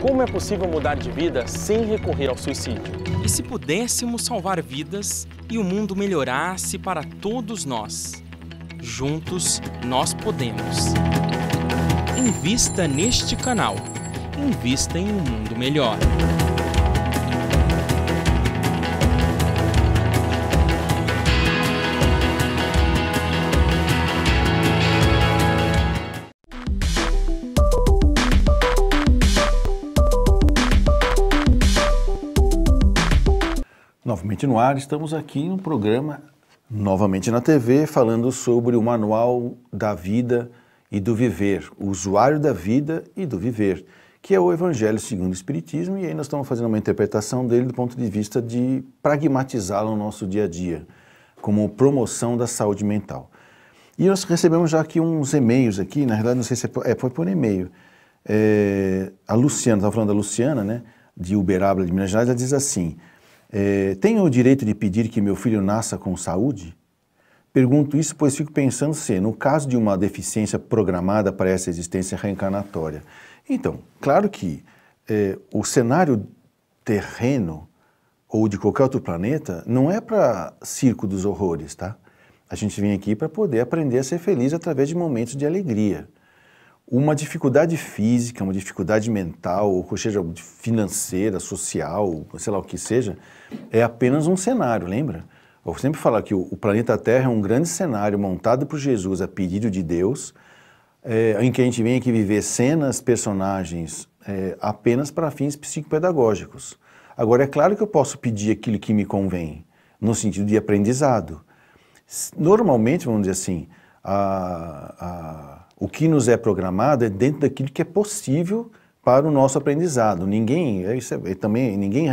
Como é possível mudar de vida sem recorrer ao suicídio? E se pudéssemos salvar vidas e o mundo melhorasse para todos nós? Juntos nós podemos. Invista neste canal. Invista em um mundo melhor. Novamente no ar, estamos aqui no programa, novamente na TV, falando sobre o Manual da Vida e do Viver, o usuário da vida e do viver, que é o Evangelho segundo o Espiritismo, e aí nós estamos fazendo uma interpretação dele do ponto de vista de pragmatizá-lo no nosso dia a dia, como promoção da saúde mental. E nós recebemos já aqui uns e-mails aqui, na realidade não sei se foi por e-mail. A Luciana, estava falando da Luciana, né, de Uberaba, de Minas Gerais, ela diz assim: tenho o direito de pedir que meu filho nasça com saúde? Pergunto isso pois fico pensando se, no caso de uma deficiência programada para essa existência reencarnatória. Então, claro que o cenário terreno ou de qualquer outro planeta não é para circo dos horrores, tá? A gente vem aqui para poder aprender a ser feliz através de momentos de alegria. Uma dificuldade física, uma dificuldade mental, ou seja, financeira, social, sei lá o que seja, é apenas um cenário, lembra? Eu sempre falo que o planeta Terra é um grande cenário montado por Jesus a pedido de Deus, em que a gente vem aqui viver cenas, personagens, apenas para fins psicopedagógicos. Agora, é claro que eu posso pedir aquilo que me convém, no sentido de aprendizado. Normalmente, vamos dizer assim, o que nos é programado é dentro daquilo que é possível para o nosso aprendizado. Ninguém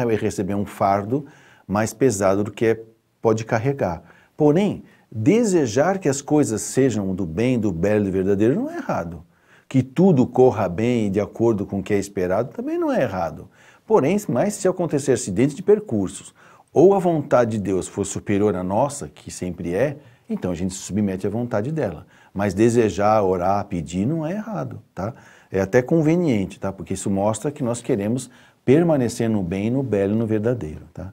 vai receber um fardo mais pesado do que pode carregar. Porém, desejar que as coisas sejam do bem, do belo e do verdadeiro não é errado. Que tudo corra bem de acordo com o que é esperado também não é errado. Porém, mas se acontecer acidente de percursos ou a vontade de Deus for superior à nossa, que sempre é, então a gente se submete à vontade dela. Mas desejar, orar, pedir não é errado, tá? É até conveniente, tá? Porque isso mostra que nós queremos permanecer no bem, no belo e no verdadeiro, tá?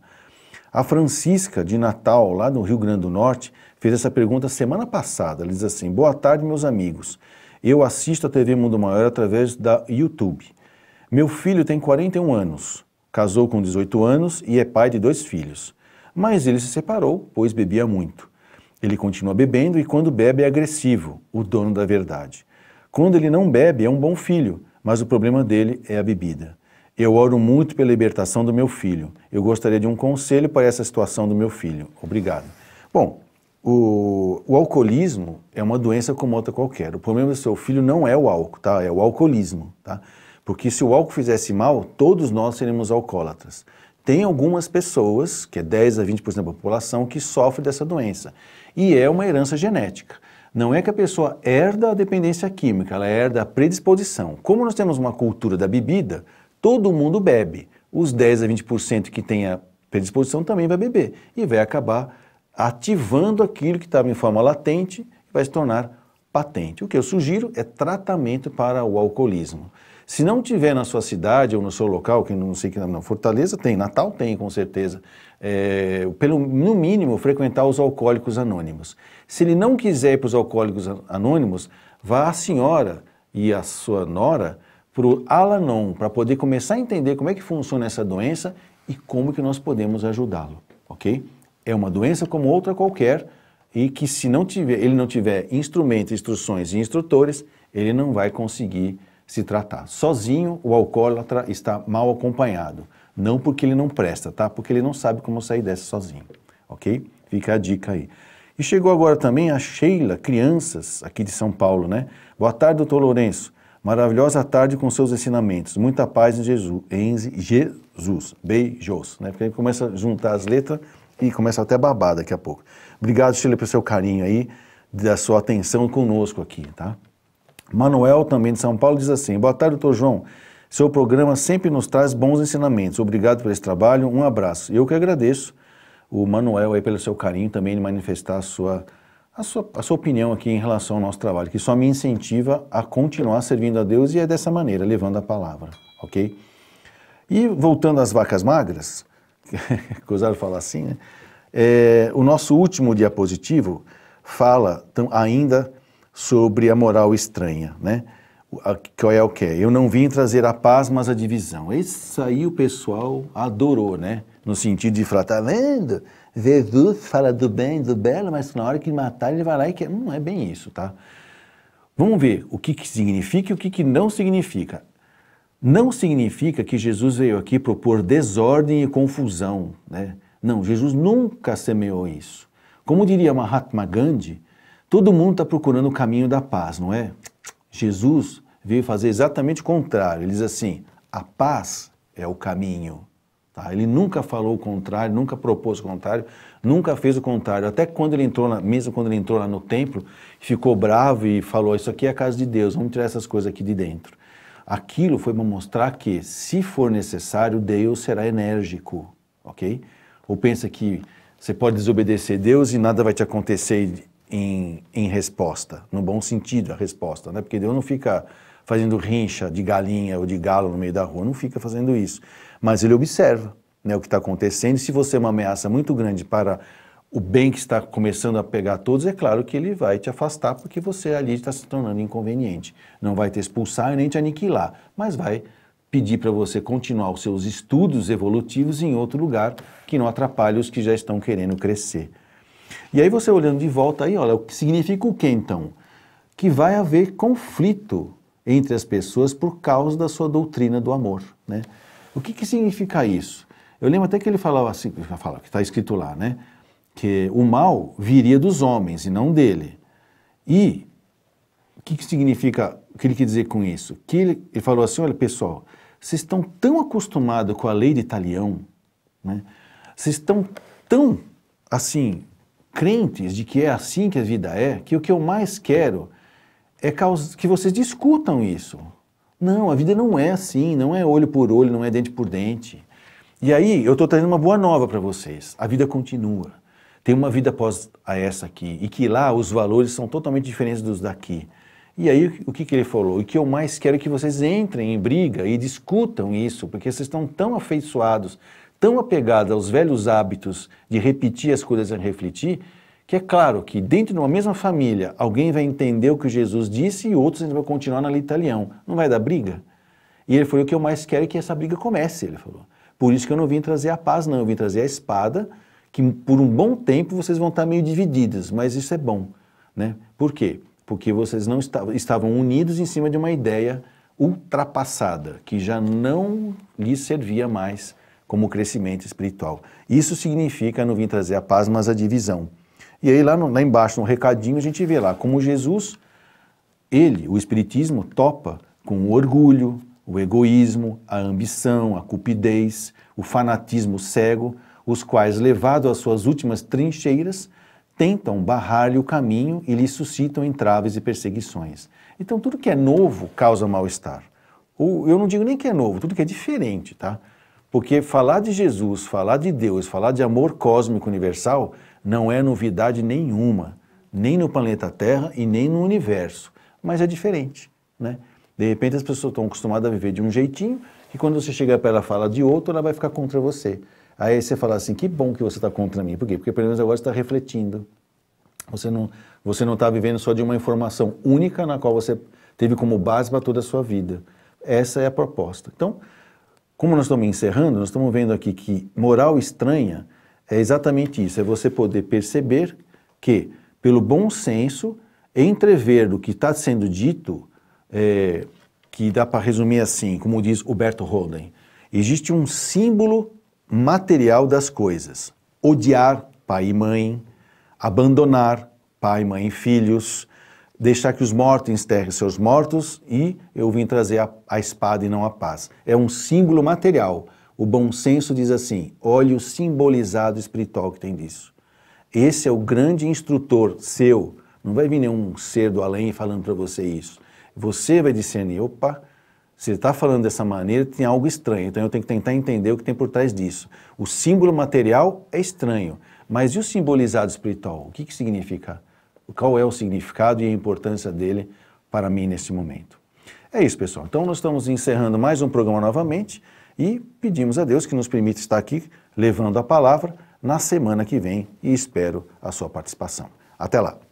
A Francisca, de Natal, lá no Rio Grande do Norte, fez essa pergunta semana passada. Ela diz assim: boa tarde, meus amigos. Eu assisto a TV Mundo Maior através da YouTube. Meu filho tem 41 anos, casou com 18 anos e é pai de 2 filhos. Mas ele se separou, pois bebia muito. Ele continua bebendo e quando bebe é agressivo, o dono da verdade. Quando ele não bebe é um bom filho, mas o problema dele é a bebida. Eu oro muito pela libertação do meu filho. Eu gostaria de um conselho para essa situação do meu filho. Obrigado. Bom, o alcoolismo é uma doença como outra qualquer. O problema do seu filho não é o álcool, tá? É o alcoolismo, tá? Porque se o álcool fizesse mal, todos nós seríamos alcoólatras. Tem algumas pessoas, que é 10 a 20% da população, que sofrem dessa doença. E é uma herança genética. Não é que a pessoa herda a dependência química, ela herda a predisposição. Como nós temos uma cultura da bebida, todo mundo bebe. Os 10 a 20% que tem a predisposição também vai beber. E vai acabar ativando aquilo que estava em forma latente e vai se tornar patente. O que eu sugiro é tratamento para o alcoolismo. Se não tiver na sua cidade ou no seu local, que não sei que na Fortaleza tem, Natal tem com certeza, no mínimo frequentar os alcoólicos anônimos. Se ele não quiser ir para os alcoólicos anônimos, vá a senhora e a sua nora para o Al-Anon, para poder começar a entender como é que funciona essa doença e como que nós podemos ajudá-lo, ok? É uma doença como outra qualquer e que se ele não tiver instrumentos, instruções e instrutores, ele não vai conseguir se tratar. Sozinho, o alcoólatra está mal acompanhado. Não porque ele não presta, tá? Porque ele não sabe como sair dessa sozinho, ok? Fica a dica aí. E chegou agora também a Sheila Crianças, aqui de São Paulo, né? Boa tarde, doutor Lourenço. Maravilhosa tarde com seus ensinamentos. Muita paz em Jesus. Beijos, né? Porque ele começa a juntar as letras e começa até a babar daqui a pouco. Obrigado, Sheila, pelo seu carinho aí, da sua atenção conosco aqui, tá? Manuel, também de São Paulo, diz assim: boa tarde, doutor João. Seu programa sempre nos traz bons ensinamentos. Obrigado por esse trabalho. Um abraço. Eu que agradeço o Manuel aí pelo seu carinho também de manifestar a sua opinião aqui em relação ao nosso trabalho, que só me incentiva a continuar servindo a Deus e é dessa maneira, levando a palavra, ok? E voltando às vacas magras, gozado falar assim, né? O nosso último diapositivo fala ainda sobre a moral estranha, né? Qual é o que? Eu não vim trazer a paz, mas a divisão. Isso aí o pessoal adorou, né? No sentido de falar, tá vendo? Jesus fala do bem, do belo, mas na hora que matar ele vai lá e quer. Não é bem isso, tá? Vamos ver o que significa e o que não significa. Não significa que Jesus veio aqui propor desordem e confusão, né? Não, Jesus nunca semeou isso. Como diria Mahatma Gandhi, todo mundo está procurando o caminho da paz, não é? Jesus veio fazer exatamente o contrário. Ele diz assim, a paz é o caminho. Tá? Ele nunca falou o contrário, nunca propôs o contrário, nunca fez o contrário. Até quando ele entrou, mesmo quando ele entrou lá no templo, ficou bravo e falou, isso aqui é a casa de Deus, vamos tirar essas coisas aqui de dentro. Aquilo foi para mostrar que, se for necessário, Deus será enérgico, ok? Ou pensa que você pode desobedecer Deus e nada vai te acontecer em resposta, no bom sentido a resposta, né? Porque Deus não fica fazendo rincha de galinha ou de galo no meio da rua, não fica fazendo isso. Mas Ele observa, né, o que está acontecendo, e se você é uma ameaça muito grande para o bem que está começando a pegar todos, é claro que Ele vai te afastar, porque você ali está se tornando inconveniente. Não vai te expulsar e nem te aniquilar, mas vai pedir para você continuar os seus estudos evolutivos em outro lugar que não atrapalhe os que já estão querendo crescer. E aí você olhando de volta aí, olha, significa o que então? Que vai haver conflito entre as pessoas por causa da sua doutrina do amor, né? O que significa isso? Eu lembro até que ele falava assim, que está escrito lá, né? Que o mal viria dos homens e não dele. E o que significa, o que ele quer dizer com isso? Que ele falou assim, olha pessoal, vocês estão tão acostumados com a lei de Talião, né? Vocês estão tão, assim, crentes de que é assim que a vida é, que o que eu mais quero é que vocês discutam isso. Não, a vida não é assim, não é olho por olho, não é dente por dente. E aí, eu estou trazendo uma boa nova para vocês. A vida continua. Tem uma vida após a essa aqui, e que lá os valores são totalmente diferentes dos daqui. E aí, o que ele falou? O que eu mais quero é que vocês entrem em briga e discutam isso, porque vocês estão tão afeiçoados, tão apegados aos velhos hábitos de repetir as coisas sem refletir, que é claro que dentro de uma mesma família, alguém vai entender o que Jesus disse e outros ainda vão continuar na lei de Talião. Não vai dar briga? E ele falou, o que eu mais quero é que essa briga comece, ele falou. Por isso que eu não vim trazer a paz, não, eu vim trazer a espada, que por um bom tempo vocês vão estar meio divididos, mas isso é bom, né? Por quê? Porque vocês não estavam unidos em cima de uma ideia ultrapassada, que já não lhes servia mais como crescimento espiritual. Isso significa não vim trazer a paz, mas a divisão. E aí lá embaixo, no recadinho, a gente vê lá como Jesus, o Espiritismo, topa com o orgulho, o egoísmo, a ambição, a cupidez, o fanatismo cego, os quais, levados às suas últimas trincheiras, tentam barrar-lhe o caminho e lhe suscitam entraves e perseguições. Então tudo que é novo causa mal-estar. Ou eu não digo nem que é novo, tudo que é diferente, tá? Porque falar de Jesus, falar de Deus, falar de amor cósmico universal não é novidade nenhuma, nem no planeta Terra e nem no universo, mas é diferente, né? De repente as pessoas estão acostumadas a viver de um jeitinho que quando você chega para ela e fala de outro, ela vai ficar contra você. Aí você fala assim, que bom que você está contra mim. Por quê? Porque pelo menos agora você está refletindo. Você não está vivendo só de uma informação única na qual você teve como base para toda a sua vida. Essa é a proposta. Então, como nós estamos encerrando, nós estamos vendo aqui que moral estranha é exatamente isso, é você poder perceber que, pelo bom senso, entrever do que está sendo dito, que dá para resumir assim, como diz Huberto Holden, existe um símbolo material das coisas. Odiar pai e mãe, abandonar pai, mãe e filhos, deixar que os mortos enterrem seus mortos e eu vim trazer a espada e não a paz. É um símbolo material. O bom senso diz assim, olhe o simbolizado espiritual que tem disso. Esse é o grande instrutor seu. Não vai vir nenhum ser do além falando para você isso. Você vai discernir, opa, se ele está falando dessa maneira, tem algo estranho. Então eu tenho que tentar entender o que tem por trás disso. O símbolo material é estranho, mas e o simbolizado espiritual? O que significa? Qual é o significado e a importância dele para mim nesse momento? É isso, pessoal. Então nós estamos encerrando mais um programa novamente E pedimos a Deus que nos permita estar aqui levando a palavra na semana que vem e espero a sua participação. Até lá!